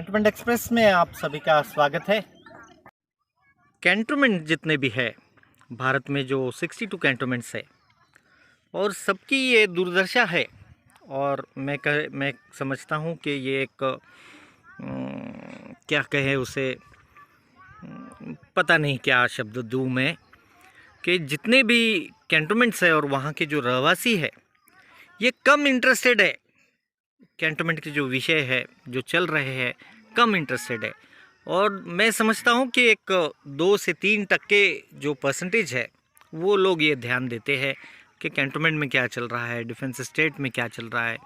Cantonment express में आप सभी का स्वागत है। कैंटोनमेंट जितने भी है भारत में, जो 62 कैंटोनमेंट्स है और सबकी ये दुर्दशा है। और मैं समझता हूँ कि ये एक क्या कहे उसे, पता नहीं क्या शब्द दूँ मैं, कि जितने भी कैंटोनमेंट्स है और वहाँ के जो रहवासी है ये कम इंटरेस्टेड है। कैंटोनमेंट के जो विषय है जो चल रहे हैं कम इंटरेस्टेड है। और मैं समझता हूँ कि एक 2 से 3% जो परसेंटेज है वो लोग ये ध्यान देते हैं कि कैंटोनमेंट में क्या चल रहा है, डिफेंस स्टेट में क्या चल रहा है,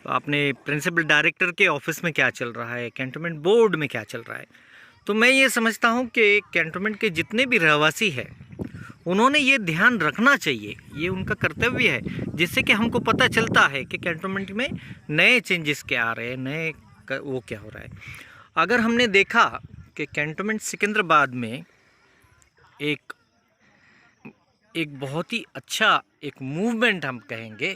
अपने प्रिंसिपल डायरेक्टर के ऑफिस में क्या चल रहा है, कैंटोनमेंट बोर्ड में क्या चल रहा है। तो मैं ये समझता हूँ कि कैंटोनमेंट के जितने भी रहवासी हैं उन्होंने ये ध्यान रखना चाहिए, ये उनका कर्तव्य है, जिससे कि हमको पता चलता है कि कैंटोनमेंट में नए चेंजेस क्या आ रहे हैं, नए वो क्या हो रहा है। अगर हमने देखा कि कैंटोनमेंट सिकंदराबाद में एक बहुत ही अच्छा एक मूवमेंट हम कहेंगे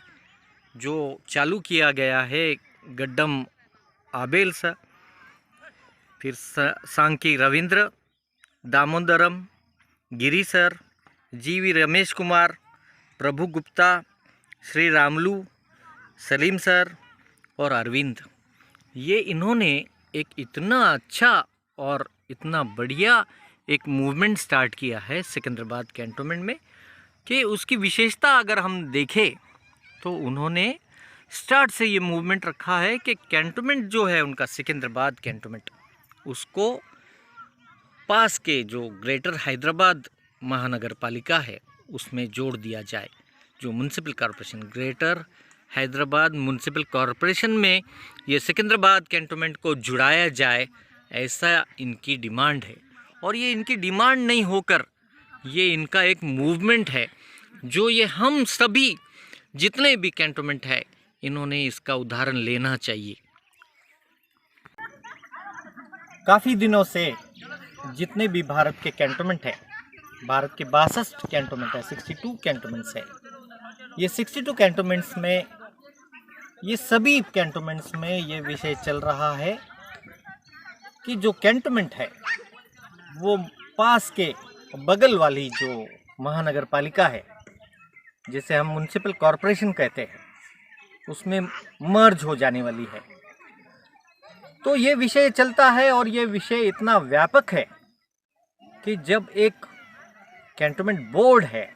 जो चालू किया गया है, गड्डम आबेल सा, फिर सांकी रविंद्र, दामोदरम, गिरी सर, जीवी रमेश कुमार, प्रभु गुप्ता, श्री रामलू, सलीम सर और अरविंद, ये इन्होंने एक इतना अच्छा और इतना बढ़िया एक मूवमेंट स्टार्ट किया है सिकंदराबाद कैंटोनमेंट में कि उसकी विशेषता अगर हम देखें तो उन्होंने स्टार्ट से ये मूवमेंट रखा है कि कैंटोनमेंट जो है उनका सिकंदराबाद कैंटोनमेंट, उसको पास के जो ग्रेटर हैदराबाद महानगर पालिका है उसमें जोड़ दिया जाए। जो municipal corporation, greater Hyderabad municipal corporation में ये सिकंदराबाद कैंटोनमेंट को जुड़ाया जाए, ऐसा इनकी डिमांड है। और ये इनकी डिमांड नहीं होकर ये इनका एक मूवमेंट है जो ये हम सभी जितने भी कैंटोनमेंट है इन्होंने इसका उदाहरण लेना चाहिए। काफ़ी दिनों से जितने भी भारत के कैंटोनमेंट है, भारत के 62 कैंटोनमेंट है, 62 कैंटोनमेंट्स है, ये 62 कैंटोनमेंट्स में, ये सभी कैंटोनमेंट्स में ये विषय चल रहा है कि जो कैंटोनमेंट है वो पास के बगल वाली जो महानगर पालिका है, जिसे हम म्युनिसिपल कॉरपोरेशन कहते हैं, उसमें मर्ज हो जाने वाली है। तो ये विषय चलता है और ये विषय इतना व्यापक है कि जब एक कैंटोनमेंट बोर्ड है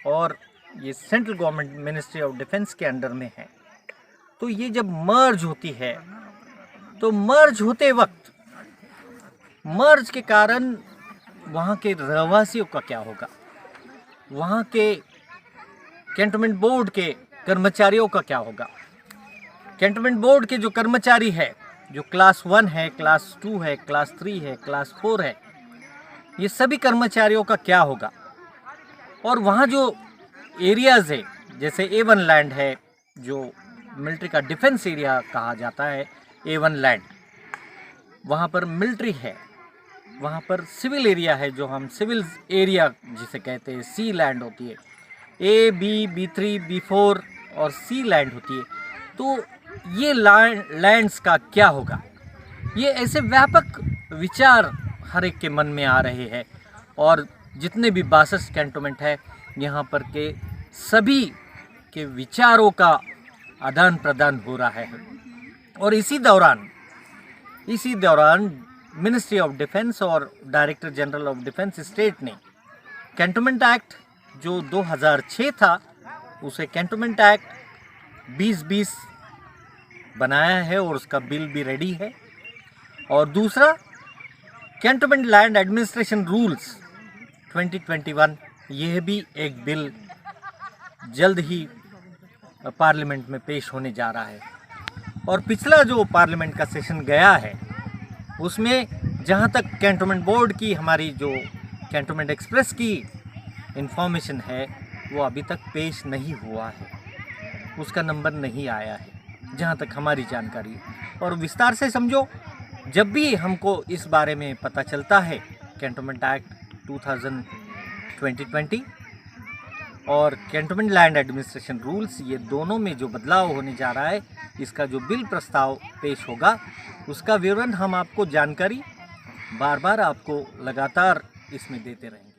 और ये central government ministry of defence के अंडर में है, तो ये जब मर्ज होती है तो मर्ज होते वक्त मर्ज के कारण वहाँ के रहवासियों का क्या होगा, वहाँ के कैंटोनमेंट बोर्ड के कर्मचारियों का क्या होगा। कैंटोनमेंट बोर्ड के जो कर्मचारी है, जो क्लास 1 है, क्लास 2 है, क्लास 3 है, क्लास 4 है, ये सभी कर्मचारियों का क्या होगा। और वहाँ जो एरियाज़ है, जैसे A1 लैंड है जो मिलिट्री का डिफेंस एरिया कहा जाता है, A1 लैंड, वहाँ पर मिलिट्री है। वहाँ पर सिविल एरिया है जो हम सिविल एरिया जिसे कहते हैं, C लैंड होती है, A, B, B3, B4 और C लैंड होती है। तो ये लैंड्स का क्या होगा, ये ऐसे व्यापक विचार हर एक के मन में आ रहे हैं। और जितने भी 62 कैंटोनमेंट है, यहाँ पर के सभी के विचारों का आदान प्रदान हो रहा है। और इसी दौरान मिनिस्ट्री ऑफ डिफेंस और director general of defence state ने कैंटोनमेंट एक्ट जो 2006 था, उसे कैंटोनमेंट एक्ट 2020 बनाया है और उसका बिल भी रेडी है। और दूसरा, कैंटोनमेंट लैंड एडमिनिस्ट्रेशन रूल्स 2021, यह भी एक बिल जल्द ही पार्लियामेंट में पेश होने जा रहा है। और पिछला जो पार्लियामेंट का सेशन गया है उसमें जहाँ तक कैंटोनमेंट बोर्ड की, हमारी जो कैंटोनमेंट एक्सप्रेस की इंफॉर्मेशन है, वो अभी तक पेश नहीं हुआ है, उसका नंबर नहीं आया है जहाँ तक हमारी जानकारी। और विस्तार से समझो, जब भी हमको इस बारे में पता चलता है कैंटोनमेंट एक्ट 2020 और कैंटोनमेंट लैंड एडमिनिस्ट्रेशन रूल्स, ये दोनों में जो बदलाव होने जा रहा है, इसका जो बिल प्रस्ताव पेश होगा उसका विवरण हम आपको जानकारी बार बार आपको लगातार इसमें देते रहेंगे।